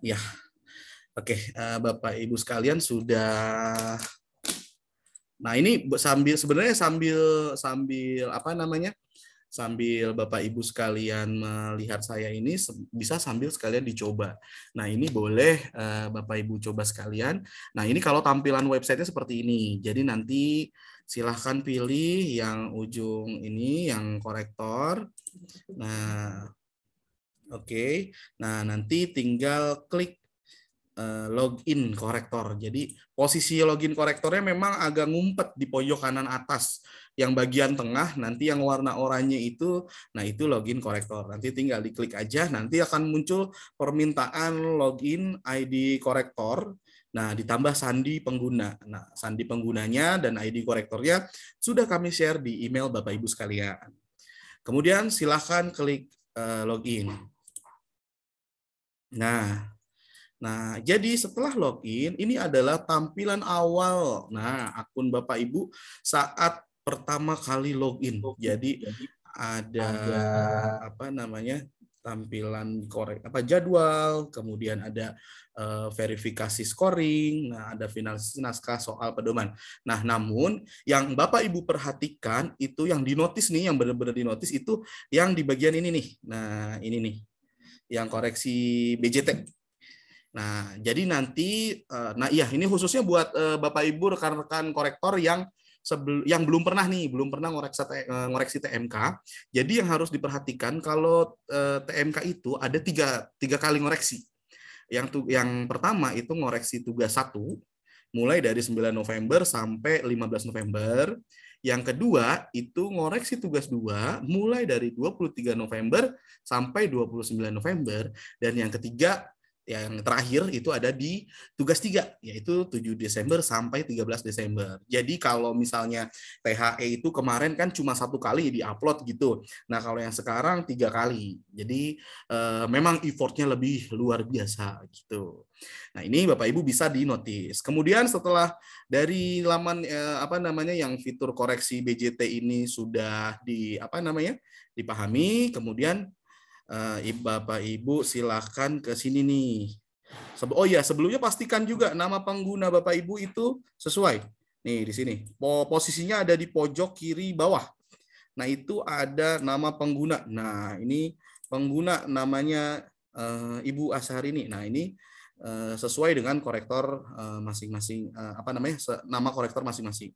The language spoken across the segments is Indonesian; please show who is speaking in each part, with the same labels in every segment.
Speaker 1: Ya, oke, Bapak Ibu sekalian sudah. Nah, ini sambil sebenarnya sambil sambil apa namanya? Sambil Bapak Ibu sekalian melihat saya ini bisa sambil sekalian dicoba. Nah, ini boleh Bapak Ibu coba sekalian. Nah, ini kalau tampilan websitenya seperti ini. Jadi nanti silahkan pilih yang ujung ini, yang korektor. Nah, oke. Nah, nanti tinggal klik login korektor. Jadi posisi login korektornya memang agak ngumpet di pojok kanan atas. Yang bagian tengah nanti yang warna oranye itu, nah itu login korektor. Nanti tinggal diklik aja, nanti akan muncul permintaan login ID korektor. Nah, ditambah sandi pengguna. Nah, sandi penggunanya dan ID korektornya sudah kami share di email Bapak Ibu sekalian. Kemudian silahkan klik login. Nah, jadi setelah login, ini adalah tampilan awal. Nah, akun Bapak Ibu saat pertama kali login. Jadi ada apa namanya? Tampilan korek apa jadwal, kemudian ada verifikasi scoring, nah ada finalisasi naskah soal pedoman. Nah, namun yang Bapak Ibu perhatikan itu yang dinotis nih, yang benar-benar dinotis itu yang di bagian ini nih. Nah, ini nih yang koreksi BJT. Nah, jadi nanti, nah iya ini khususnya buat Bapak Ibu rekan-rekan korektor yang belum pernah ngoreksi TMK. Jadi yang harus diperhatikan kalau TMK itu ada tiga kali ngoreksi. Yang pertama itu ngoreksi tugas 1 mulai dari 9 November sampai 15 November. Yang kedua itu ngoreksi tugas 2 mulai dari 23 November sampai 29 November. Dan yang ketiga, yang terakhir itu ada di tugas 3, yaitu 7 Desember sampai 13 Desember. Jadi kalau misalnya THE itu kemarin kan cuma 1 kali di-upload gitu. Nah, kalau yang sekarang 3 kali. Jadi memang effortnya lebih luar biasa gitu. Nah, ini Bapak Ibu bisa di-notice. Kemudian setelah dari laman apa namanya yang fitur koreksi BJT ini sudah dipahami, kemudian Bapak Ibu silahkan ke sini nih. Oh ya, sebelumnya pastikan juga nama pengguna Bapak Ibu itu sesuai. Nih di sini. Posisinya ada di pojok kiri bawah. Nah, itu ada nama pengguna. Nah, ini pengguna namanya Ibu Asharini. Nah, ini sesuai dengan korektor masing-masing apa namanya? Nama korektor masing-masing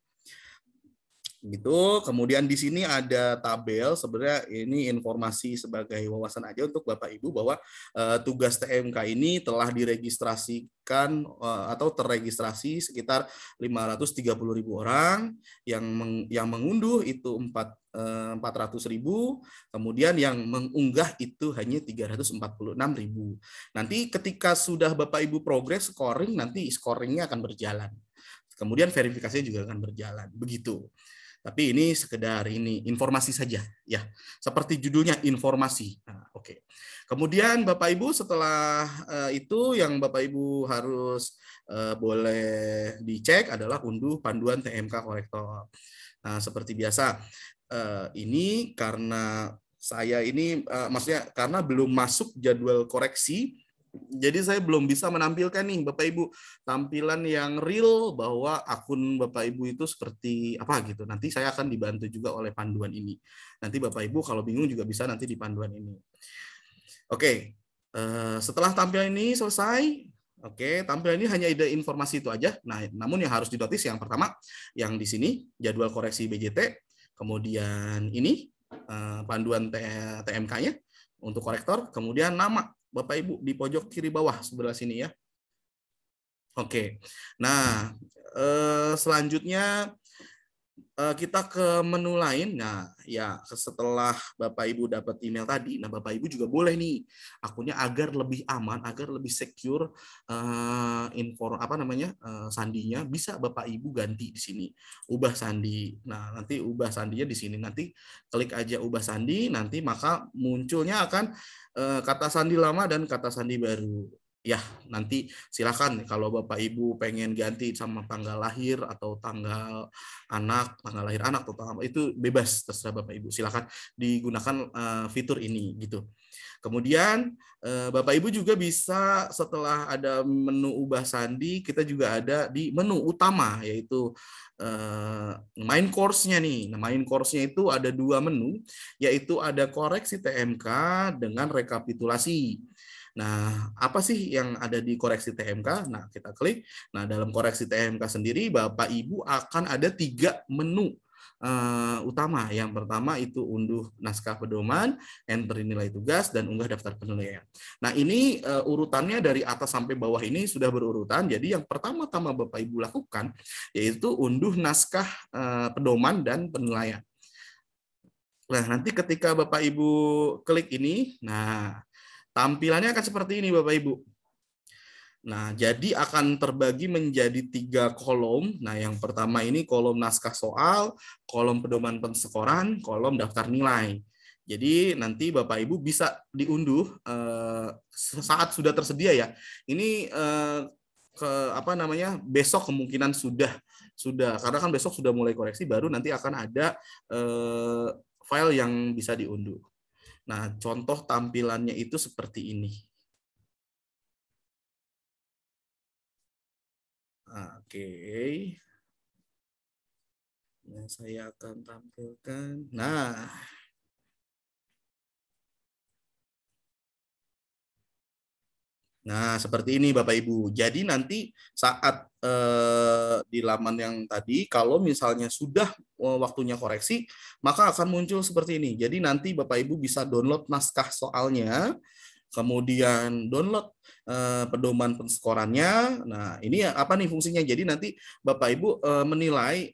Speaker 1: gitu. Kemudian di sini ada tabel, sebenarnya ini informasi sebagai wawasan aja untuk Bapak Ibu bahwa tugas TMK ini telah diregistrasikan atau terregistrasi sekitar 530.000 orang, yang mengunduh itu 400.000, kemudian yang mengunggah itu hanya 346.000. Nanti ketika sudah Bapak Ibu progres scoring, nanti scoringnya akan berjalan. Kemudian verifikasinya juga akan berjalan. Begitu. Tapi ini sekedar ini informasi saja ya. Seperti judulnya informasi. Nah, oke. Kemudian Bapak Ibu setelah itu yang Bapak Ibu harus boleh dicek adalah unduh panduan TMK korektor. Nah, seperti biasa ini karena saya ini maksudnya karena belum masuk jadwal koreksi, jadi saya belum bisa menampilkan nih Bapak Ibu tampilan yang real bahwa akun Bapak Ibu itu seperti apa gitu. Nanti saya akan dibantu juga oleh panduan ini. Nanti Bapak Ibu kalau bingung juga bisa nanti di panduan ini. Oke, setelah tampilan ini selesai, oke, tampilan ini hanya ada informasi itu aja. Nah, namun yang harus dinotis yang pertama, yang di sini jadwal koreksi BJT, kemudian ini panduan TMK-nya untuk korektor, kemudian nama Bapak Ibu di pojok kiri bawah sebelah sini ya. Oke, nah selanjutnya kita ke menu lain. Nah, ya setelah Bapak Ibu dapat email tadi, nah Bapak Ibu juga boleh nih akunnya agar lebih aman, agar lebih secure sandinya bisa Bapak Ibu ganti di sini. Ubah sandi. Nah, nanti ubah sandinya di sini. Nanti klik aja ubah sandi, nanti maka munculnya akan kata sandi lama dan kata sandi baru. Ya, nanti silakan kalau Bapak Ibu pengen ganti sama tanggal lahir atau tanggal lahir anak atau tanggal itu bebas, terserah Bapak Ibu. Silakan digunakan fitur ini gitu. Kemudian Bapak Ibu juga bisa setelah ada menu ubah sandi, kita juga ada di menu utama, yaitu main course-nya nih. Nah, main course-nya itu ada 2 menu, yaitu ada koreksi TMK dengan rekapitulasi. Nah, apa sih yang ada di koreksi TMK? Nah, kita klik. Nah, dalam koreksi TMK sendiri, Bapak Ibu akan ada 3 menu utama. Yang pertama itu unduh naskah pedoman, enter nilai tugas, dan unggah daftar penilaian. Nah, ini urutannya dari atas sampai bawah ini sudah berurutan. Jadi yang pertama-tama Bapak Ibu lakukan yaitu unduh naskah pedoman dan penilaian. Nah, nanti ketika Bapak Ibu klik ini, nah tampilannya akan seperti ini Bapak Ibu. Nah, jadi akan terbagi menjadi 3 kolom. Nah, yang pertama ini kolom naskah soal, kolom pedoman penskoran, kolom daftar nilai. Jadi nanti Bapak Ibu bisa diunduh saat sudah tersedia ya. Ini besok kemungkinan sudah karena kan besok sudah mulai koreksi, baru nanti akan ada file yang bisa diunduh. Nah, contoh tampilannya itu seperti ini. Oke. Nah, saya akan tampilkan. Nah, seperti ini Bapak Ibu. Jadi nanti saat di laman yang tadi, kalau misalnya sudah waktunya koreksi, maka akan muncul seperti ini. Jadi nanti Bapak Ibu bisa download naskah soalnya, kemudian download pedoman penskorannya. Nah, ini apa nih fungsinya? Jadi nanti Bapak Ibu menilai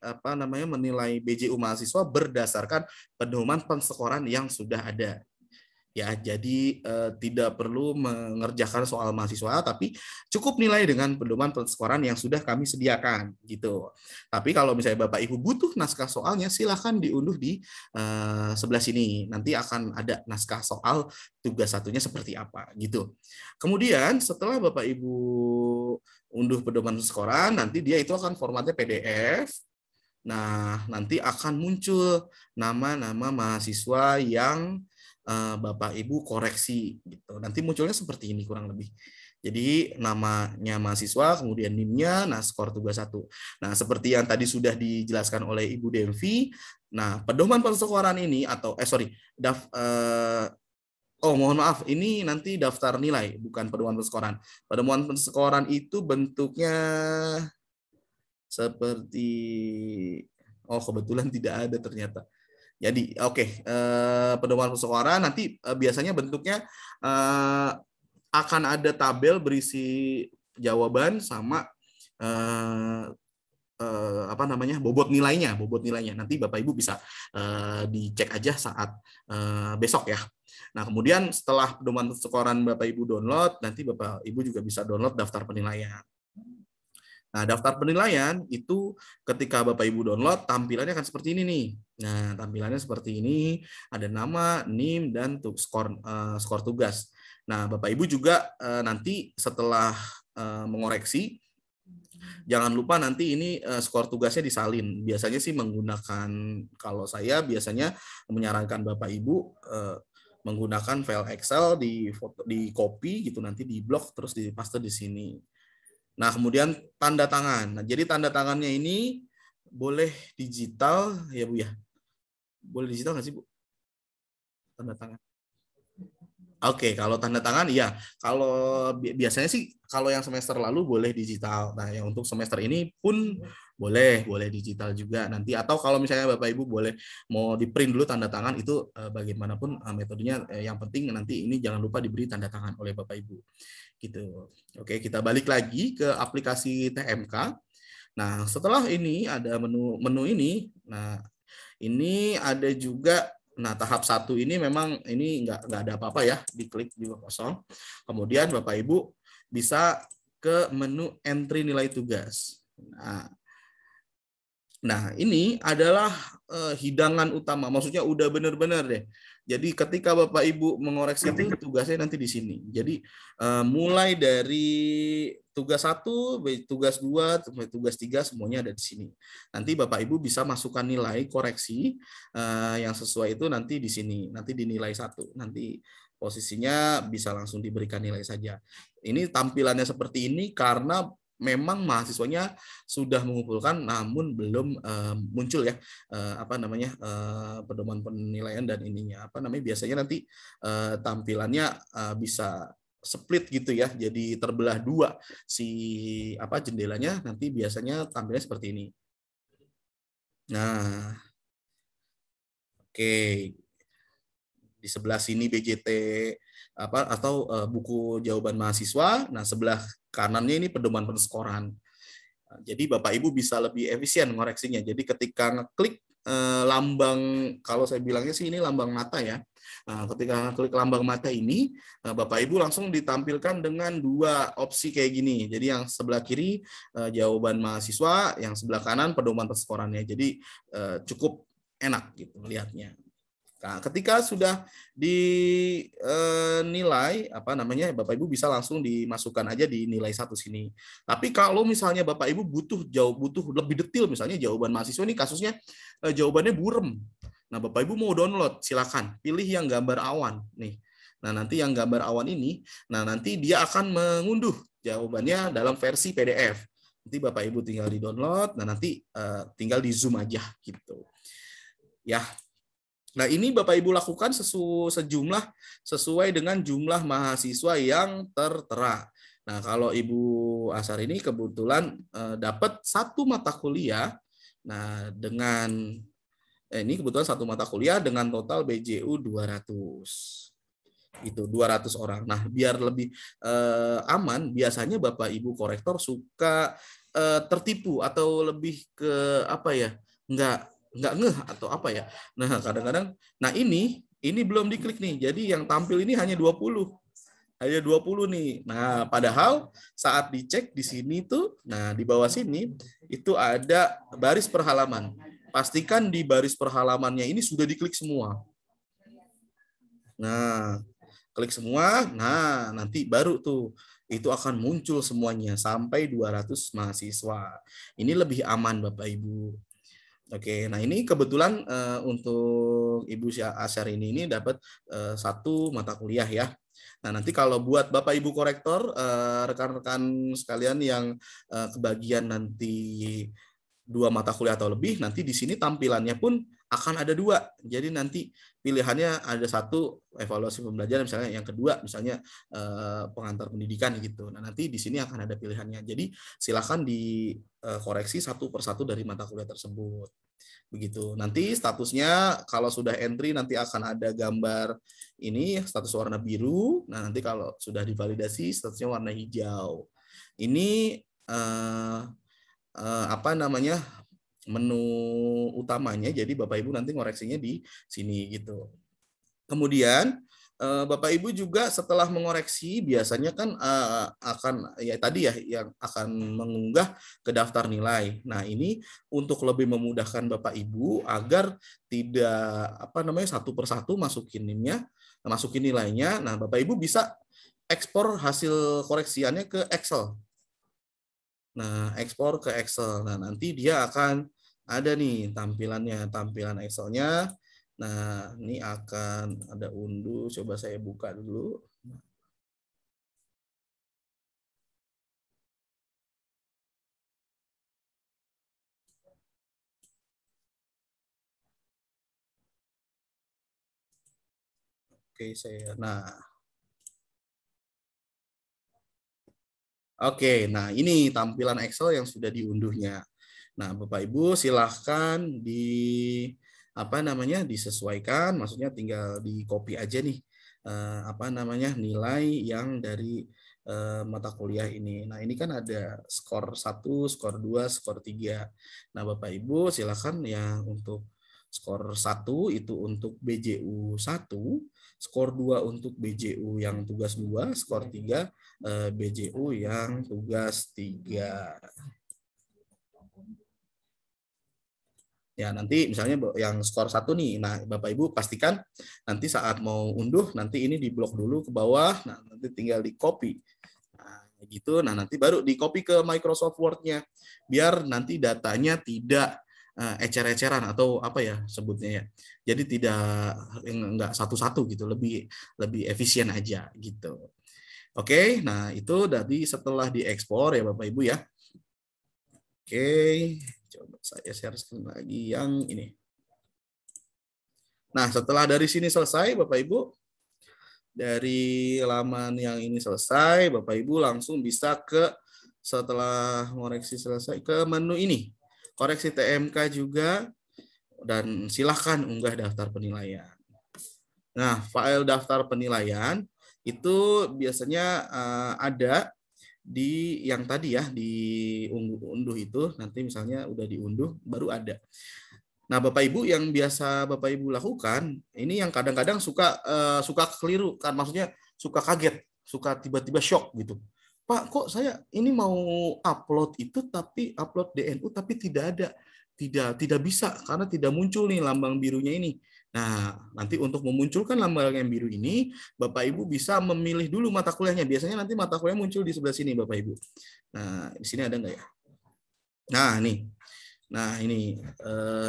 Speaker 1: menilai BJU mahasiswa berdasarkan pedoman penskoran yang sudah ada. Ya, jadi tidak perlu mengerjakan soal mahasiswa, tapi cukup nilai dengan pedoman penskoran yang sudah kami sediakan, gitu. Tapi kalau misalnya Bapak Ibu butuh naskah soalnya, silahkan diunduh di sebelah sini. Nanti akan ada naskah soal tugas satunya seperti apa, gitu. Kemudian setelah Bapak Ibu unduh pedoman penskoran, nanti dia itu akan formatnya PDF. Nah, nanti akan muncul nama-nama mahasiswa yang Bapak Ibu koreksi gitu. Nanti munculnya seperti ini kurang lebih. Jadi namanya mahasiswa, kemudian NIM-nya, nah skor tugas 1. Nah, seperti yang tadi sudah dijelaskan oleh Ibu Demvi, nah pedoman penskoran ini mohon maaf, ini nanti daftar nilai, bukan pedoman penskoran. Pedoman penskoran itu bentuknya seperti kebetulan tidak ada ternyata. Jadi pedoman penskoran nanti biasanya bentuknya akan ada tabel berisi jawaban sama bobot nilainya. Nanti Bapak Ibu bisa dicek aja saat besok ya. Nah, kemudian setelah pedoman penskoran Bapak Ibu download, nanti Bapak Ibu juga bisa download daftar penilaian. Nah, daftar penilaian itu ketika Bapak Ibu download, tampilannya akan seperti ini nih. Nah, tampilannya seperti ini, ada nama, NIM, dan skor tugas. Nah, Bapak Ibu juga nanti setelah mengoreksi, jangan lupa nanti ini skor tugasnya disalin. Biasanya sih kalau saya biasanya menyarankan Bapak Ibu menggunakan file Excel, di copy gitu, nanti di blok, terus dipaste di sini. Nah, kemudian tanda tangan. Nah, jadi tanda tangannya ini boleh digital ya Bu ya? Boleh digital nggak sih Bu? Tanda tangan. Oke, kalau tanda tangan iya. Kalau biasanya sih kalau yang semester lalu boleh digital. Nah, yang untuk semester ini pun boleh digital juga nanti. Atau kalau misalnya Bapak Ibu mau di print dulu tanda tangan, itu bagaimanapun metodenya, yang penting nanti ini jangan lupa diberi tanda tangan oleh Bapak Ibu. Gitu. Oke, kita balik lagi ke aplikasi TMK. Nah, setelah ini ada menu ini. Nah, ini ada juga. Nah, tahap 1 ini memang ini nggak ada apa-apa ya, diklik juga kosong. Kemudian Bapak Ibu bisa ke menu entry nilai tugas. Nah, ini adalah hidangan utama, maksudnya udah benar-benar deh. Jadi ketika Bapak Ibu mengoreksi itu tugasnya nanti di sini. Jadi mulai dari tugas 1, tugas 2, tugas 3 semuanya ada di sini. Nanti Bapak Ibu bisa masukkan nilai koreksi yang sesuai itu nanti di sini. Nanti dinilai 1. Nanti posisinya bisa langsung diberikan nilai saja. Ini tampilannya seperti ini karena memang mahasiswanya sudah mengumpulkan namun belum muncul ya pedoman penilaian dan ininya biasanya nanti tampilannya bisa split gitu ya, jadi terbelah dua jendelanya, nanti biasanya tampilnya seperti ini. Nah, oke. Di sebelah sini BJT atau buku jawaban mahasiswa. Nah, sebelah kanannya ini pedoman penskoran. Nah, jadi Bapak Ibu bisa lebih efisien mengoreksinya. Jadi ketika ngeklik lambang, kalau saya bilangnya sih ini lambang mata ya. Nah, ketika ngeklik lambang mata ini, Bapak Ibu langsung ditampilkan dengan dua opsi kayak gini. Jadi yang sebelah kiri jawaban mahasiswa, yang sebelah kanan pedoman penskorannya. Jadi cukup enak gitu melihatnya. Nah, ketika sudah dinilai Bapak Ibu bisa langsung dimasukkan aja di nilai 1 sini. Tapi kalau misalnya Bapak Ibu butuh lebih detail, misalnya jawaban mahasiswa ini kasusnya jawabannya burem. Nah, Bapak Ibu mau download, silakan pilih yang gambar awan nih. Nah, nanti yang gambar awan ini, nanti dia akan mengunduh jawabannya dalam versi PDF. Nanti Bapak Ibu tinggal di-download, nanti tinggal di-zoom aja gitu. Ya. Nah, ini Bapak Ibu lakukan sesuai dengan jumlah mahasiswa yang tertera. Nah, kalau Ibu Asar ini kebetulan dapat satu mata kuliah. Nah, ini kebetulan satu mata kuliah dengan total BJU 200. Itu 200 orang. Nah, biar lebih aman, biasanya Bapak Ibu korektor suka tertipu atau lebih ke nggak ngeh atau ya. Nah, kadang-kadang ini belum diklik nih. Jadi yang tampil ini hanya 20. Hanya 20 nih. Nah, padahal saat dicek di sini tuh, nah di bawah sini itu ada baris per halaman. Pastikan di baris per halamannya ini sudah diklik semua. Nah, klik semua. Nah, nanti baru tuh itu akan muncul semuanya sampai 200 mahasiswa. Ini lebih aman Bapak Ibu. Oke, nah ini kebetulan untuk Ibu Asyar ini dapat satu mata kuliah ya. Nah, nanti kalau buat Bapak Ibu korektor, rekan-rekan sekalian yang kebagian nanti 2 mata kuliah atau lebih, nanti di sini tampilannya pun akan ada 2. Jadi nanti pilihannya ada 1 evaluasi pembelajaran, misalnya yang kedua misalnya pengantar pendidikan gitu. Nah, nanti di sini akan ada pilihannya. Jadi silakan dikoreksi satu persatu dari mata kuliah tersebut. Begitu. Nanti statusnya kalau sudah entry nanti akan ada gambar ini status warna biru. Nah, nanti kalau sudah divalidasi statusnya warna hijau. Ini menu utamanya, jadi Bapak Ibu nanti ngoreksinya di sini gitu. Kemudian Bapak Ibu juga setelah mengoreksi biasanya kan akan ya tadi ya yang akan mengunggah ke daftar nilai. Nah, ini untuk lebih memudahkan Bapak Ibu agar tidak satu persatu masukin nilainya. Nah, Bapak Ibu bisa ekspor hasil koreksiannya ke Excel. Nah, ekspor ke Excel. Nah, nanti dia akan ada nih tampilan Excel-nya. Nah, ini akan ada unduh. Coba saya buka dulu. Oke, Oke, nah ini tampilan Excel yang sudah diunduhnya. Nah, Bapak Ibu silahkan disesuaikan, maksudnya tinggal di copy aja nih nilai yang dari mata kuliah ini. Nah, ini kan ada skor 1, skor 2, skor 3. Nah, Bapak Ibu silahkan ya untuk skor 1 itu untuk BJU 1, skor 2 untuk BJU yang tugas 2, skor 3 BJU yang tugas 3. Ya, nanti misalnya yang skor 1 nih. Nah, Bapak Ibu pastikan nanti saat mau unduh nanti ini diblok dulu ke bawah. Nah, nanti tinggal di-copy. Nah, gitu. Nah, nanti baru di-copy ke Microsoft Word-nya. Biar nanti datanya tidak ecer-eceran atau apa ya sebutnya ya. Jadi enggak satu-satu gitu, lebih efisien aja gitu. Oke, nah itu tadi setelah diekspor ya Bapak Ibu ya. Oke, coba saya share screen lagi yang ini. Nah, setelah dari sini selesai Bapak Ibu, dari laman yang ini selesai, Bapak Ibu langsung bisa setelah koreksi selesai ke menu ini. Koreksi TMK juga, dan silahkan unggah daftar penilaian. Nah, file daftar penilaian itu biasanya ada di yang tadi ya, diunduh itu, nanti misalnya udah diunduh, baru ada. Nah, Bapak Ibu yang biasa Bapak Ibu lakukan, ini yang kadang-kadang suka keliru, kan maksudnya suka kaget, suka tiba-tiba shock gitu. Pak, kok saya ini mau upload itu tapi upload DNU tapi tidak bisa karena tidak muncul nih lambang birunya ini. Nah, nanti untuk memunculkan lambang yang biru ini, Bapak Ibu bisa memilih dulu mata kuliahnya. Biasanya nanti mata kuliah muncul di sebelah sini, Bapak Ibu. Nah, di sini ada nggak ya? Nah, nih. Nah, ini.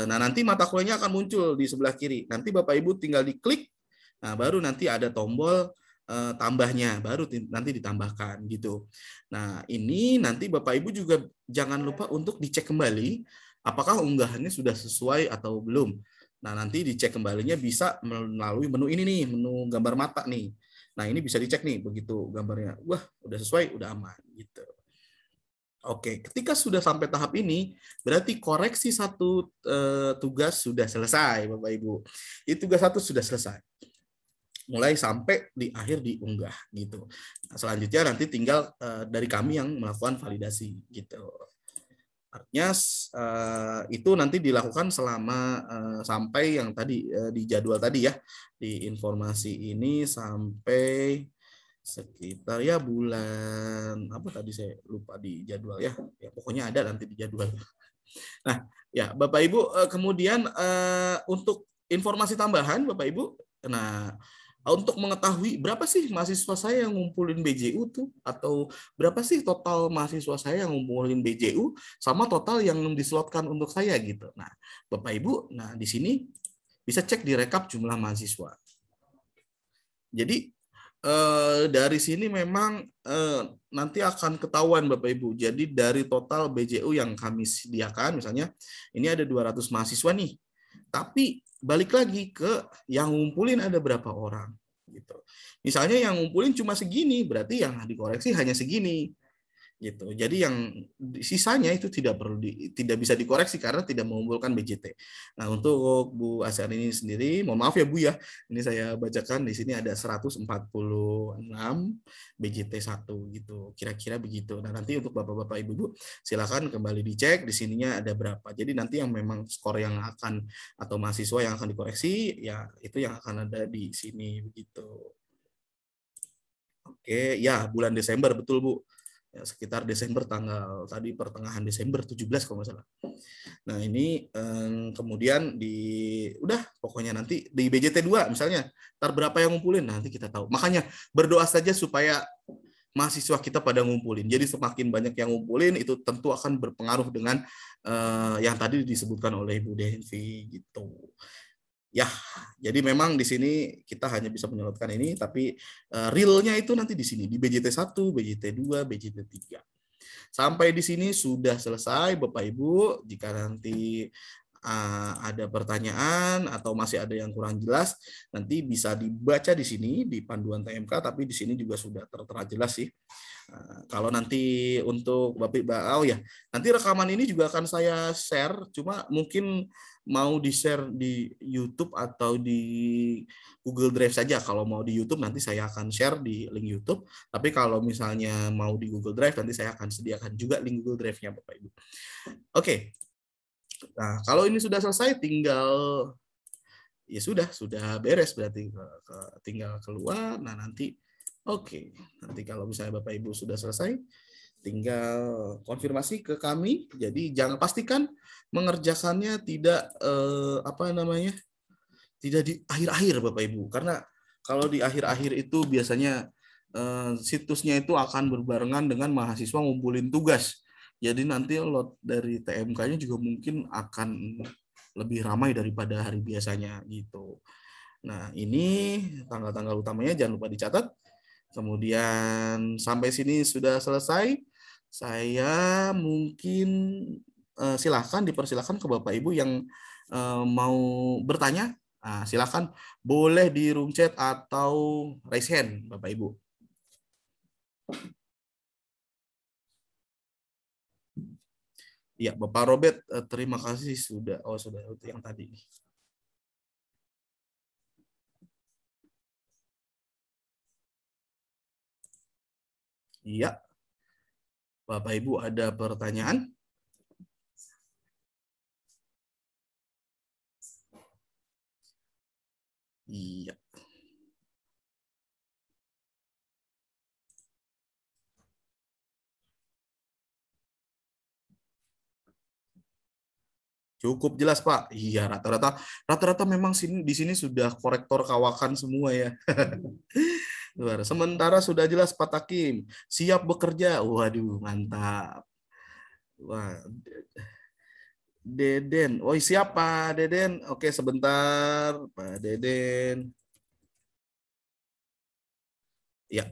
Speaker 1: Nah, nanti mata kuliahnya akan muncul di sebelah kiri. Nanti Bapak Ibu tinggal diklik. Nah, baru nanti ada tombol tambahnya, baru nanti ditambahkan gitu. Nah, ini nanti Bapak Ibu juga jangan lupa untuk dicek kembali apakah unggahannya sudah sesuai atau belum. Nah, nanti dicek kembalinya bisa melalui menu ini nih, menu gambar mata nih. Nah, ini bisa dicek nih, begitu gambarnya. Wah, udah sesuai, udah aman gitu. Oke, ketika sudah sampai tahap ini, berarti koreksi satu tugas sudah selesai, Bapak Ibu. Itu tugas satu sudah selesai. Mulai sampai di akhir diunggah gitu. Nah, selanjutnya nanti tinggal dari kami yang melakukan validasi gitu. Artinya itu nanti dilakukan selama sampai yang tadi di jadwal tadi ya, di informasi ini sampai sekitar ya bulan apa tadi saya lupa di jadwal ya pokoknya ada nanti di jadwal. Nah ya Bapak Ibu, kemudian untuk informasi tambahan Bapak Ibu, nah untuk mengetahui berapa sih mahasiswa saya yang ngumpulin BJU tuh, atau berapa sih total mahasiswa saya yang ngumpulin BJU sama total yang dislotkan untuk saya gitu. Nah Bapak Ibu, nah di sini bisa cek di rekap jumlah mahasiswa. Jadi dari sini memang nanti akan ketahuan Bapak Ibu. Jadi dari total BJU yang kami sediakan, misalnya ini ada 200 mahasiswa nih. Tapi balik lagi ke yang ngumpulin ada berapa orang. Gitu. Misalnya yang ngumpulin cuma segini, berarti yang dikoreksi hanya segini. Gitu. Jadi yang sisanya itu tidak bisa dikoreksi karena tidak mengumpulkan BJT. Nah, untuk Bu Asian ini sendiri, mohon maaf ya Bu ya. Ini saya bacakan di sini ada 146 BJT 1 gitu. Kira-kira begitu. Nah, nanti untuk Bapak-bapak Ibu-ibu silakan kembali dicek di sininya ada berapa. Jadi nanti yang memang skor yang akan atau mahasiswa yang akan dikoreksi ya itu yang akan ada di sini begitu. Oke, ya bulan Desember betul Bu. Ya, sekitar Desember tanggal tadi pertengahan Desember 17 kalau nggak salah. Nah ini kemudian udah pokoknya nanti di BJT 2 misalnya ntar berapa yang ngumpulin nanti kita tahu. Makanya berdoa saja supaya mahasiswa kita pada ngumpulin. Jadi semakin banyak yang ngumpulin itu tentu akan berpengaruh dengan yang tadi disebutkan oleh Ibu Denvi gitu. Ya, jadi memang di sini kita hanya bisa menyalurkan ini, tapi realnya itu nanti di sini, di BJT 1, BJT 2, BJT 3. Sampai di sini sudah selesai, Bapak Ibu. Jika nanti ada pertanyaan atau masih ada yang kurang jelas, nanti bisa dibaca di sini, di panduan TMK, tapi di sini juga sudah tertera jelas sih. Kalau nanti untuk Bapak, oh ya, nanti rekaman ini juga akan saya share, cuma mungkin mau di-share di YouTube atau di Google Drive saja. Kalau mau di YouTube nanti saya akan share di link YouTube. Tapi kalau misalnya mau di Google Drive nanti saya akan sediakan juga link Google Drive-nya Bapak Ibu. Oke. Nah, kalau ini sudah selesai tinggal ya sudah beres berarti tinggal keluar. Nah, nanti oke. Nanti kalau misalnya Bapak Ibu sudah selesai tinggal konfirmasi ke kami. Jadi jangan pastikan mengerjakannya tidak tidak di akhir-akhir Bapak Ibu, karena kalau di akhir-akhir itu biasanya situsnya itu akan berbarengan dengan mahasiswa ngumpulin tugas. Jadi nanti lot dari TMK-nya juga mungkin akan lebih ramai daripada hari biasanya gitu. Nah, ini tanggal-tanggal utamanya jangan lupa dicatat. Kemudian sampai sini sudah selesai. Saya mungkin silahkan dipersilahkan ke Bapak Ibu yang mau bertanya. Nah, silahkan boleh di room chat atau raise hand Bapak Ibu. Ya, Bapak Robert, terima kasih sudah. Oh, sudah itu yang tadi. Iya, Bapak Ibu ada pertanyaan? Iya. Cukup jelas, Pak. Iya, rata-rata memang di sini sudah korektor kawakan semua ya. Sementara sudah jelas Pak Takim, siap bekerja. Waduh, mantap. Wah, Deden. Oh, siapa Deden? Oke, sebentar, Pak Deden. Ya.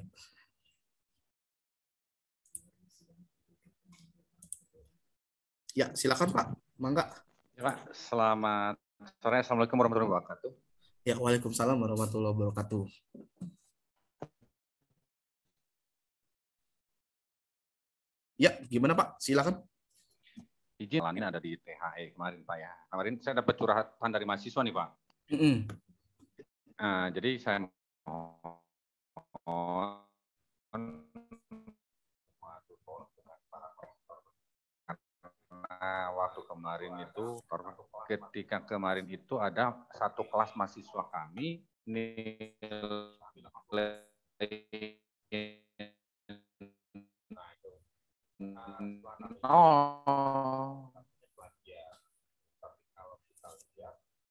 Speaker 1: Ya, silakan Pak. Mangga.
Speaker 2: Ya, Pak. Selamat sore. Assalamualaikum warahmatullahi wabarakatuh.
Speaker 1: Ya, waalaikumsalam warahmatullahi wabarakatuh. Ya, gimana Pak? Silakan.
Speaker 2: Izin ini ada di THE kemarin Pak ya. Kemarin saya dapat curhatan dari mahasiswa nih Pak. Jadi saya waktu kemarin itu, ketika kemarin itu ada satu kelas mahasiswa kami nilai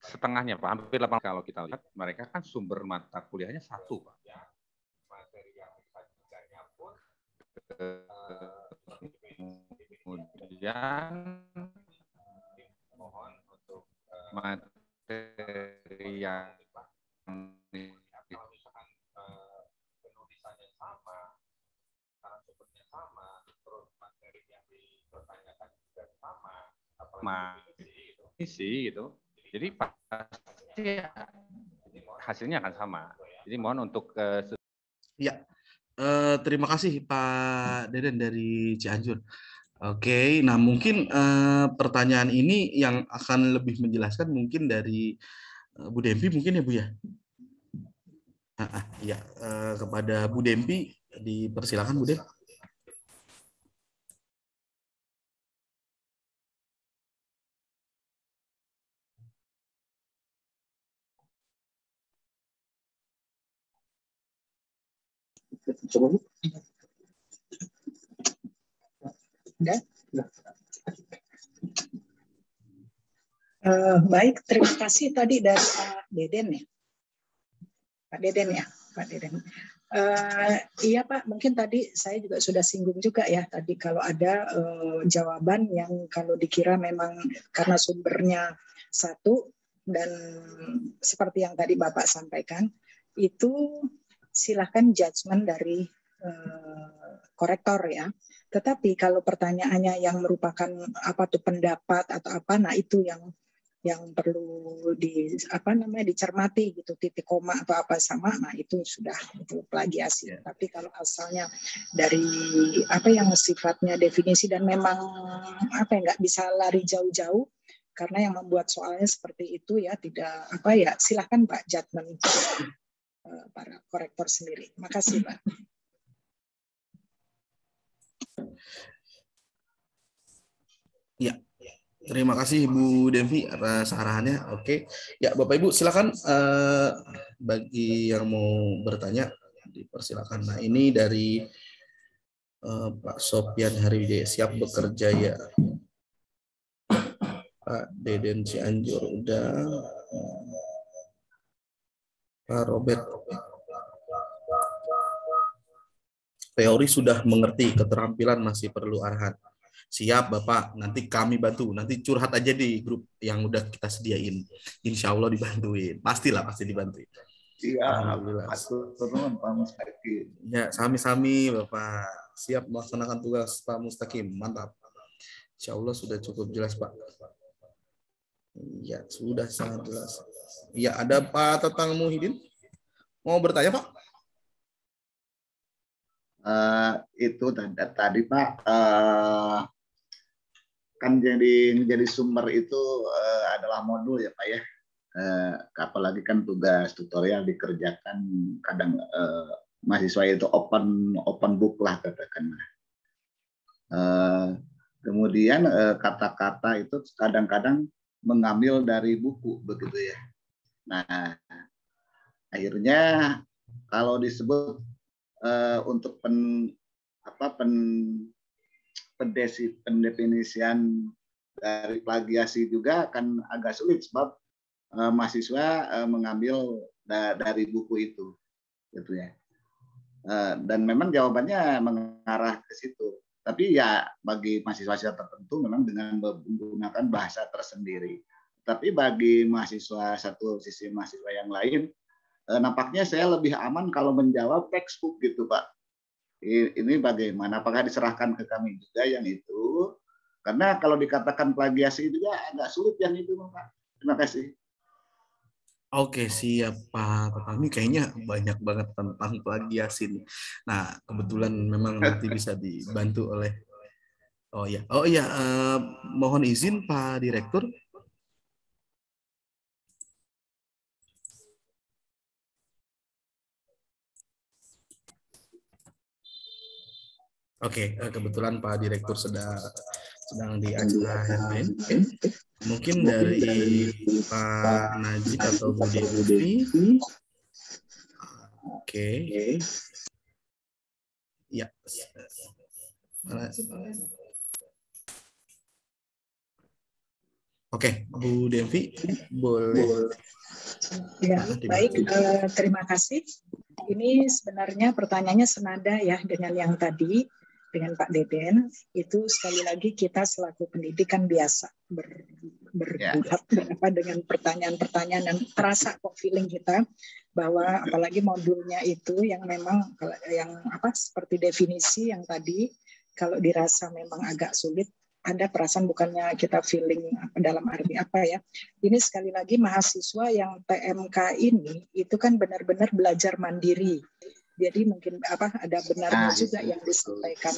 Speaker 2: setengahnya Pak, hampir 8 kalau kita lihat mereka kan sumber mata kuliahnya satu Pak. Kemudian materi yang isi gitu. Jadi pasti hasilnya akan sama. Jadi mohon untuk
Speaker 1: ya. Terima kasih Pak Deden dari Cianjur. Oke, nah mungkin pertanyaan ini yang akan lebih menjelaskan mungkin dari Bu Dempi mungkin ya Bu ya. Ya, kepada Bu Dempi dipersilakan Bu Dempi.
Speaker 3: Baik, terima kasih tadi dari Pak Deden ya. Pak Deden ya, Pak Deden. Iya Pak, mungkin tadi saya juga sudah singgung juga ya tadi kalau ada jawaban yang kalau dikira memang karena sumbernya satu dan seperti yang tadi Bapak sampaikan itu silakan judgement dari korektor ya. Tetapi kalau pertanyaannya yang merupakan apa tuh pendapat atau apa, nah itu yang perlu dicermati gitu, titik koma atau apa sama, nah itu sudah itu plagiasi. Tapi kalau asalnya dari apa yang sifatnya definisi dan memang apa ya nggak bisa lari jauh-jauh karena yang membuat soalnya seperti itu ya tidak apa ya, silakan Pak judgement para korektor sendiri. Makasih Pak.
Speaker 1: Ya, terima kasih Bu Devi atas arahannya. Oke, ya Bapak Ibu silakan bagi yang mau bertanya dipersilakan. Nah ini dari Pak Sopian Hariwijaya, siap bekerja ya. Pak Deden Cianjur udah. Pak Robert. Teori sudah mengerti, keterampilan masih perlu arahan. Siap Bapak, nanti kami bantu. Nanti curhat aja di grup yang udah kita sediain. Insya Allah dibantuin. Pastilah pasti dibantuin.
Speaker 4: Iya,
Speaker 1: Alhamdulillah.
Speaker 4: atur nuhun Pak Mustaqim.
Speaker 1: Ya, sami-sami Bapak. Siap melaksanakan tugas Pak Mustaqim. Mantap. Insya Allah sudah cukup jelas Pak. Ya, sudah sangat jelas. Ya, ada Pak Tatang Muhyiddin. Mau bertanya Pak?
Speaker 4: Itu tadi Pak, kan menjadi sumber itu adalah modul ya Pak ya. Apalagi kan tugas tutorial dikerjakan kadang mahasiswa itu open book lah katakanlah. Kemudian kata-kata itu kadang-kadang mengambil dari buku begitu ya. Nah, akhirnya kalau disebut untuk pendefinisian dari plagiasi juga akan agak sulit sebab mahasiswa mengambil dari buku itu, gitu ya. Dan memang jawabannya mengarah ke situ. Tapi ya bagi mahasiswa tertentu memang dengan menggunakan bahasa tersendiri. Tapi bagi mahasiswa satu sisi mahasiswa yang lain, nampaknya saya lebih aman kalau menjawab textbook gitu Pak. Ini bagaimana? Apakah diserahkan ke kami juga yang itu? Karena kalau dikatakan plagiasi juga agak sulit yang itu Pak. Terima kasih.
Speaker 1: Oke, siap Pak Tatang. Ini kayaknya banyak banget tentang plagiasi nih. Nah, kebetulan memang nanti bisa dibantu oleh Oh iya, mohon izin Pak Direktur. Oke, kebetulan Pak Direktur sedang di acara yang lain. Mungkin dari Pak Najib atau Bu Devi. Oke. Ya. Oke, Bu Devi, boleh.
Speaker 3: Ya, baik. Terima kasih. Ini sebenarnya pertanyaannya senada ya dengan yang tadi dengan Pak Deden. Itu sekali lagi kita selaku pendidikan biasa bergulat dengan pertanyaan-pertanyaan dan terasa kok feeling kita bahwa apalagi modulnya itu yang memang seperti definisi yang tadi kalau dirasa memang agak sulit. Ada perasaan bukannya kita feeling dalam arti apa ya. Ini sekali lagi mahasiswa yang PMK ini itu kan benar-benar belajar mandiri. Jadi mungkin ada benarnya juga yang disampaikan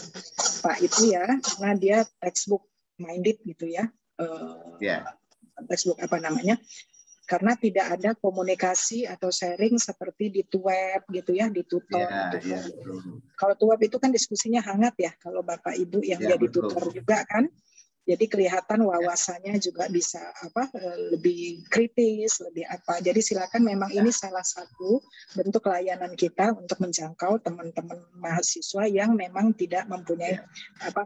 Speaker 3: Pak itu ya, karena dia textbook minded gitu ya. Textbook karena tidak ada komunikasi atau sharing seperti di web gitu ya, di tutor. Kalau web itu kan diskusinya hangat ya, kalau Bapak Ibu yang jadi tutor juga kan, jadi kelihatan wawasannya juga bisa lebih kritis, lebih apa. Jadi silakan, memang ini salah satu bentuk layanan kita untuk menjangkau teman-teman mahasiswa yang memang tidak mempunyai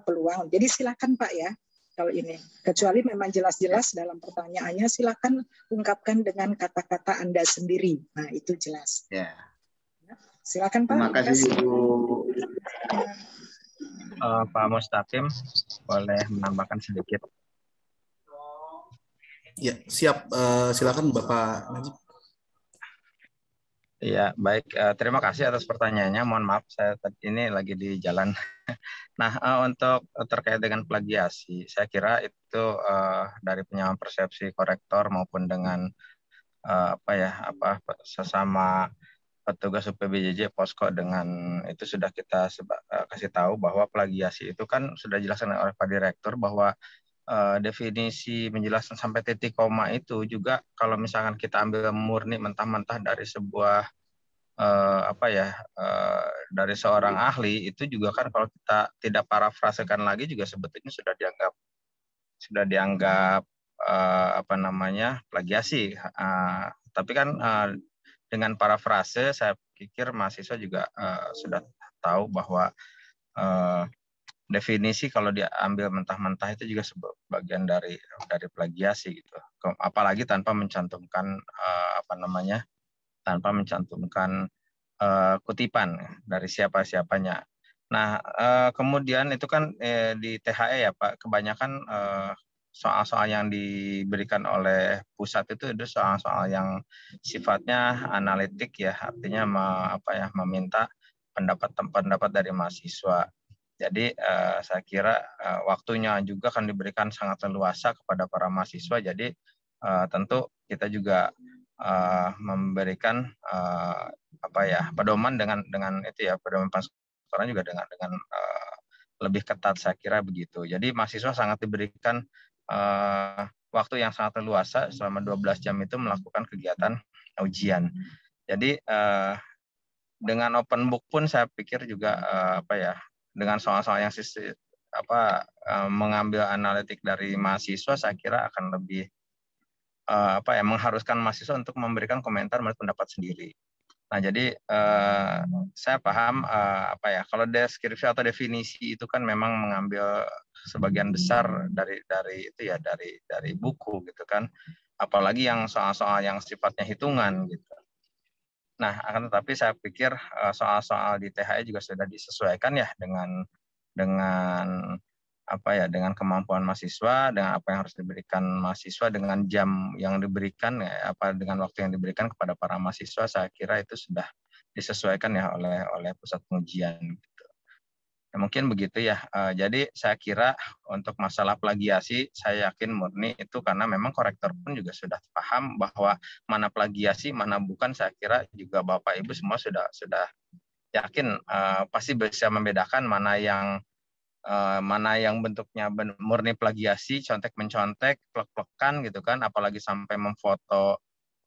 Speaker 3: peluang. Jadi silakan Pak ya. Kalau ini, kecuali memang jelas-jelas dalam pertanyaannya, silakan ungkapkan dengan kata-kata Anda sendiri. Nah, itu jelas. Silakan Pak.
Speaker 4: Terima kasih Bu.
Speaker 5: Pak Mustaqim, boleh menambahkan sedikit?
Speaker 1: Ya, siap. Silakan Bapak Najib.
Speaker 5: Iya, baik. Terima kasih atas pertanyaannya. Mohon maaf, saya ini lagi di jalan. Nah, untuk terkait dengan plagiasi, saya kira itu dari penyamaan persepsi korektor maupun dengan sesama petugas UPBJJ Posko dengan itu sudah kita kasih tahu bahwa plagiasi itu kan sudah dijelaskan oleh Pak Direktur bahwa definisi menjelaskan sampai titik koma itu juga kalau misalkan kita ambil murni mentah-mentah dari sebuah dari seorang ahli, itu juga kan kalau kita tidak parafrasekan lagi juga sebetulnya sudah dianggap plagiasi. Tapi kan dengan parafrase saya pikir mahasiswa juga sudah tahu bahwa definisi kalau diambil mentah-mentah itu juga sebagian dari plagiasi gitu. Apalagi tanpa mencantumkan kutipan dari siapa-siapanya. Nah, kemudian itu kan di THE ya Pak, kebanyakan soal-soal yang diberikan oleh pusat itu soal-soal yang sifatnya analitik ya, artinya meminta pendapat dari mahasiswa. Jadi saya kira waktunya juga akan diberikan sangat leluasa kepada para mahasiswa. Jadi tentu kita juga memberikan pedoman dengan itu ya, pedoman orang juga dengan lebih ketat, saya kira begitu. Jadi mahasiswa sangat diberikan waktu yang sangat leluasa selama 12 jam itu melakukan kegiatan ujian. Jadi dengan open book pun saya pikir juga dengan soal-soal yang mengambil analitik dari mahasiswa, saya kira akan lebih mengharuskan mahasiswa untuk memberikan komentar menurut pendapat sendiri. Nah, jadi saya paham kalau deskripsi atau definisi itu kan memang mengambil sebagian besar dari itu ya, dari buku gitu kan. Apalagi yang soal-soal yang sifatnya hitungan gitu. Nah, akan tetapi saya pikir soal-soal di THE juga sudah disesuaikan ya dengan dengan kemampuan mahasiswa, dengan apa yang harus diberikan mahasiswa, dengan jam yang diberikan, dengan waktu yang diberikan kepada para mahasiswa, saya kira itu sudah disesuaikan ya oleh pusat pengujian. Gitu. Ya, mungkin begitu ya. Jadi saya kira untuk masalah plagiasi, saya yakin murni itu karena memang korektor pun juga sudah paham bahwa mana plagiasi, mana bukan. Saya kira juga Bapak Ibu semua sudah yakin pasti bisa membedakan mana yang bentuknya murni plagiasi, contek-mencontek, plek-plekan gitu kan, apalagi sampai memfoto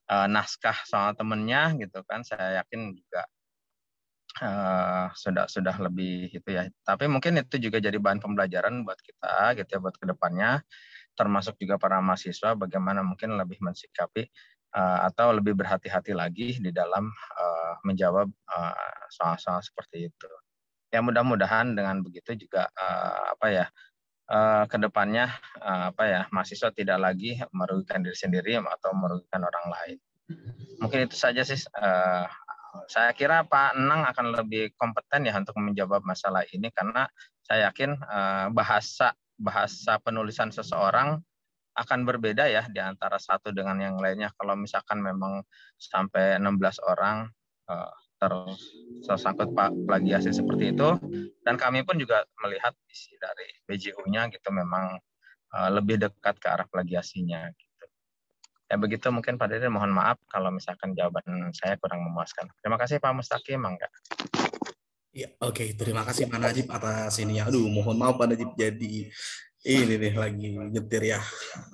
Speaker 5: naskah soal temennya gitu kan, saya yakin juga sudah lebih itu ya. Tapi mungkin itu juga jadi bahan pembelajaran buat kita gitu ya, buat kedepannya, termasuk juga para mahasiswa bagaimana mungkin lebih mensikapi atau lebih berhati-hati lagi di dalam menjawab soal-soal seperti itu. Ya mudah-mudahan dengan begitu juga kedepannya mahasiswa tidak lagi merugikan diri sendiri atau merugikan orang lain. Mungkin itu saja sih. Saya kira Pak Enang akan lebih kompeten ya untuk menjawab masalah ini karena saya yakin bahasa penulisan seseorang akan berbeda ya di antara satu dengan yang lainnya. Kalau misalkan memang sampai 16 orang tersangkut plagiasi seperti itu, dan kami pun juga melihat isi dari BJU-nya gitu memang lebih dekat ke arah plagiasinya gitu. Ya begitu mungkin Pak Dede, mohon maaf kalau misalkan jawaban saya kurang memuaskan. Terima kasih Pak Mustaqim, Mangga.
Speaker 1: Ya, oke. Terima kasih Pak Najib atas ini ya. Aduh, mohon maaf Pak Najib, jadi ini nih lagi nyetir ya.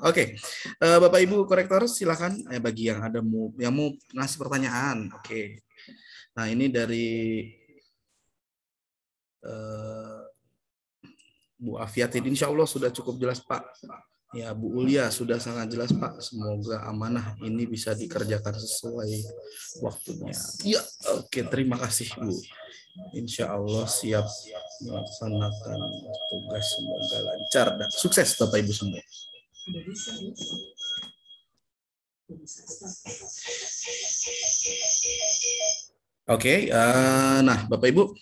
Speaker 1: Oke, Bapak Ibu korektor silakan bagi yang mau ngasih pertanyaan. Oke. Nah, ini dari Bu Afiatin, insya Allah sudah cukup jelas Pak. Ya, Bu Ulia sudah sangat jelas Pak. Semoga amanah ini bisa dikerjakan sesuai waktunya. Ya, oke, terima kasih Bu. Insya Allah siap melaksanakan tugas, semoga lancar dan sukses Bapak Ibu semua. Oke, nah Bapak Ibu,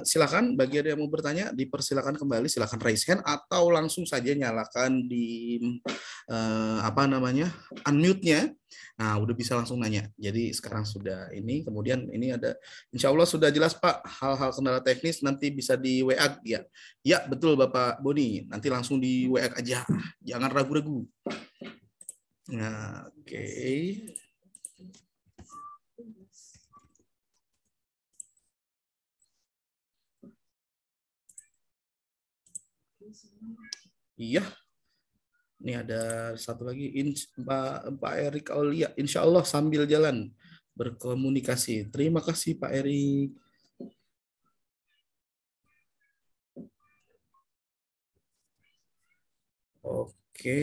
Speaker 1: silakan bagi ada yang mau bertanya, dipersilakan kembali, silakan raise hand atau langsung saja nyalakan di unmute-nya. Nah, udah bisa langsung nanya. Jadi sekarang sudah ini, kemudian ini ada, insya Allah sudah jelas Pak, hal-hal kendala teknis nanti bisa di WA ya. Ya betul Bapak Boni, nanti langsung di WA aja, jangan ragu-ragu. Nah, oke. Iya, ini ada satu lagi, Pak Erik Aulia, insya Allah sambil jalan berkomunikasi. Terima kasih Pak Erik. Oke.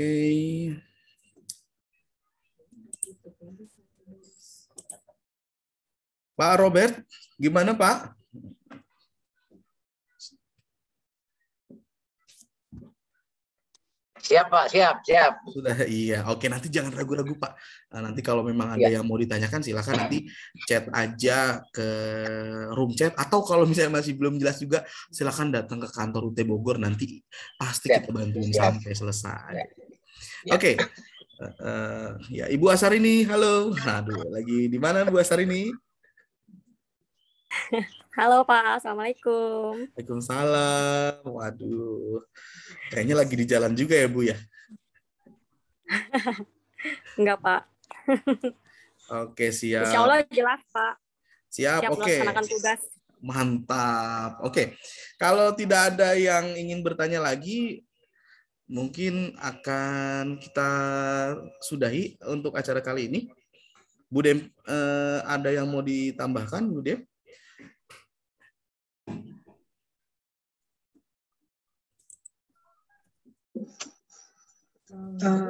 Speaker 1: Pak Robert, gimana Pak?
Speaker 3: Siap Pak, siap.
Speaker 1: Sudah, iya. Oke, nanti jangan ragu-ragu Pak. Nah, nanti kalau memang ada yang mau ditanyakan, silakan nanti chat aja ke room chat. Atau kalau misalnya masih belum jelas juga, silakan datang ke kantor UT Bogor. Nanti pasti kita bantuin sampai selesai. Oke. Ya, Ibu Asarini, halo. Aduh, lagi di mana Bu Asarini?
Speaker 6: Halo Pak, Assalamualaikum.
Speaker 1: Waalaikumsalam. Waduh, kayaknya lagi di jalan juga ya Bu ya?
Speaker 6: Enggak Pak.
Speaker 1: Oke, siap.
Speaker 6: Insya Allah jelas Pak.
Speaker 1: Siap, oke.
Speaker 6: Melaksanakan tugas.
Speaker 1: Mantap. Oke, kalau tidak ada yang ingin bertanya lagi, mungkin akan kita sudahi untuk acara kali ini. Bu Dem, ada yang mau ditambahkan, Bu Dem?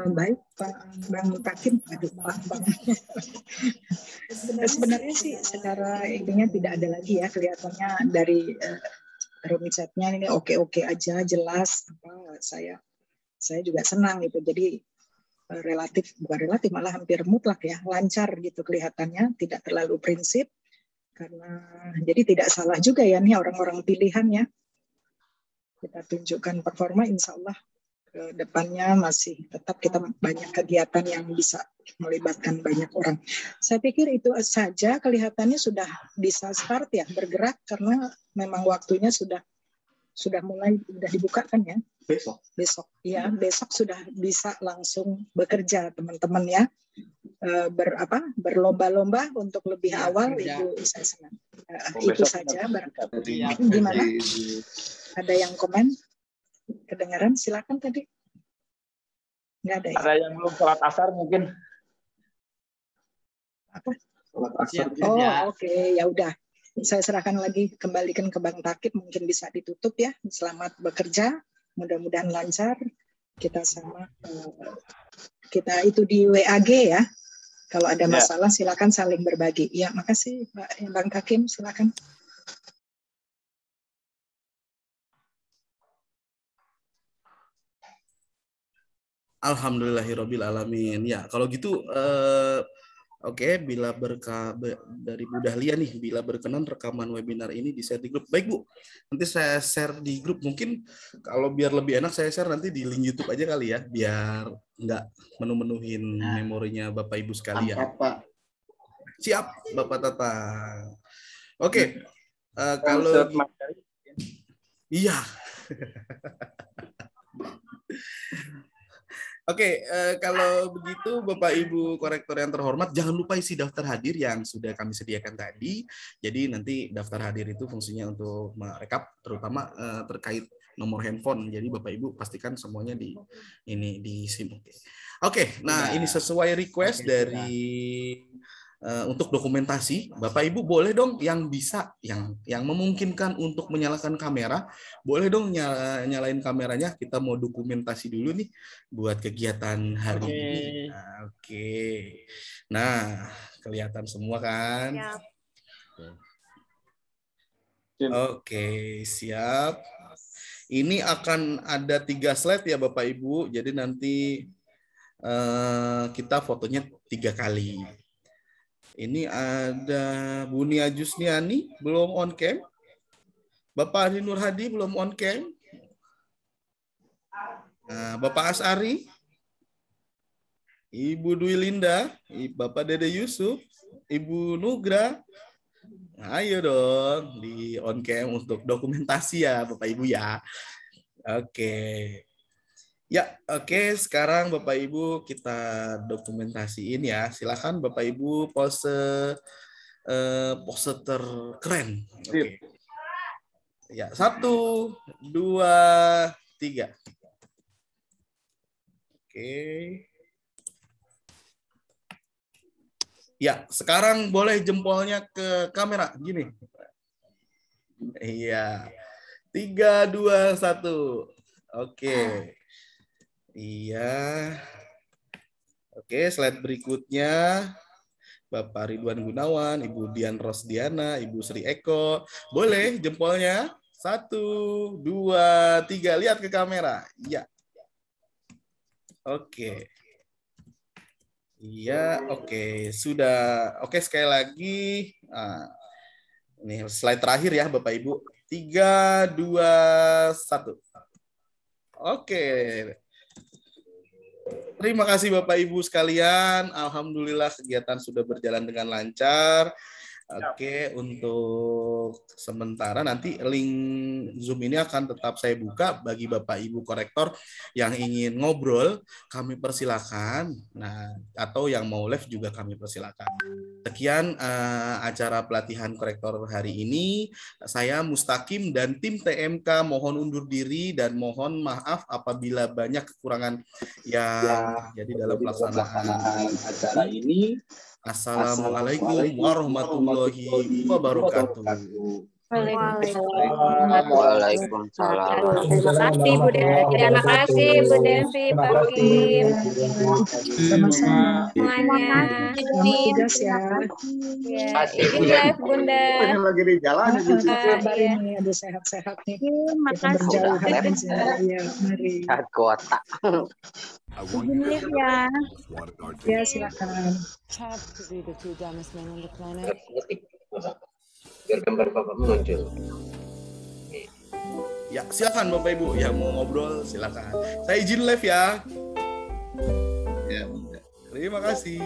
Speaker 3: Baik Pak Bang Takim, aduh Pak Bang. Sebenarnya sih secara ininya tidak ada lagi ya, kelihatannya dari room chatnya ini oke aja, jelas. Saya juga senang gitu. Jadi bukan relatif malah hampir mutlak ya, lancar gitu kelihatannya, tidak terlalu prinsip. Karena jadi tidak salah juga ya nih orang-orang pilihannya. Kita tunjukkan performa, insya Allah ke depannya masih tetap kita banyak kegiatan yang bisa melibatkan banyak orang. Saya pikir itu saja, kelihatannya sudah bisa start ya, bergerak karena memang waktunya sudah mulai dibuka kan ya. Besok ya, besok sudah bisa langsung bekerja teman-teman ya. Berlomba-lomba untuk lebih awal itu saya senang. Itu saja. Gimana? Ada yang komen? Kedengaran? Silakan tadi. Nggak ada ya?
Speaker 7: Ada yang belum sholat asar mungkin.
Speaker 3: Apa? Oh, oke. Ya udah. Saya serahkan lagi, kembalikan ke Bang Takib, mungkin bisa ditutup ya. Selamat bekerja. Mudah-mudahan lancar. Kita itu di WAG ya. Kalau ada masalah silakan saling berbagi. Ya, makasih Bang Takim, silakan.
Speaker 1: Alhamdulillahirabbil alamin. Ya, kalau gitu oke, bila dari Bu Dahlia nih, bila berkenan rekaman webinar ini di-share di grup. Baik Bu, nanti saya share di grup. Mungkin kalau biar lebih enak saya share nanti di link YouTube aja kali ya, biar nggak menu-menuhin memorinya Bapak Ibu sekalian.
Speaker 4: Pak.
Speaker 1: Siap, Bapak Tatang. Oke, kalau iya. Oke, kalau begitu Bapak Ibu korektor yang terhormat, jangan lupa isi daftar hadir yang sudah kami sediakan tadi. Jadi nanti daftar hadir itu fungsinya untuk merekap, terutama terkait nomor handphone. Jadi Bapak Ibu pastikan semuanya diisi. Oke, nah ini sesuai request dari untuk dokumentasi, Bapak Ibu boleh dong yang bisa, yang memungkinkan untuk menyalakan kamera, boleh dong nyalain kameranya. Kita mau dokumentasi dulu nih buat kegiatan hari ini. Oke. Nah, kelihatan semua kan?
Speaker 6: Siap.
Speaker 1: Oke, siap. Ini akan ada 3 slide ya Bapak Ibu, jadi nanti kita fotonya 3 kali. Ini ada Bu Nia Jusniani, belum on cam. Bapak Adi Nur Hadi, belum on cam. Nah, Bapak Asari, Ibu Dwi Linda, Bapak Dede Yusuf, Ibu Nugra. Nah, ayo dong di on cam untuk dokumentasi ya Bapak Ibu ya. Oke. Ya, oke. Sekarang Bapak Ibu kita dokumentasiin ya. Silakan Bapak Ibu pose terkeren. Oke. Ya, 1, 2, 3. Oke. Ya, sekarang boleh jempolnya ke kamera gini. Iya. 3, 2, 1. Oke. Iya. Oke, slide berikutnya. Bapak Ridwan Gunawan, Ibu Dian Rosdiana, Ibu Sri Eko. Boleh jempolnya? 1, 2, 3. Lihat ke kamera. Iya. Oke. Iya, oke. Sudah. Oke, sekali lagi. Ini slide terakhir ya, Bapak Ibu. 3, 2, 1. Oke. Terima kasih Bapak Ibu sekalian. Alhamdulillah kegiatan sudah berjalan dengan lancar. Oke, untuk sementara nanti link Zoom ini akan tetap saya buka bagi Bapak Ibu korektor yang ingin ngobrol, kami persilakan. Nah, atau yang mau live juga kami persilakan. Sekian acara pelatihan korektor hari ini. Saya Mustaqim dan tim TMK mohon undur diri dan mohon maaf apabila banyak kekurangan yang jadi dalam pelaksanaan acara ini. Assalamualaikum warahmatullahi wabarakatuh.
Speaker 6: Waalaikumsalam. Terima kasih Bu Devi. Terima kasih Bu Devi, Pak Kim. Semuanya.
Speaker 3: Tugas ya.
Speaker 6: Izin live Bunda.
Speaker 4: Yang lagi di jalan.
Speaker 3: Kabar ini ada sehat-sehat nih. Kita berjauhan. Ya, mari.
Speaker 8: Kota.
Speaker 6: Izin live ya.
Speaker 3: Ya, silakan.
Speaker 8: Biar gambar Bapak muncul.
Speaker 1: Ya, silakan Bapak Ibu yang mau ngobrol silakan. Saya izin live ya.
Speaker 4: Ya,
Speaker 1: Terima kasih.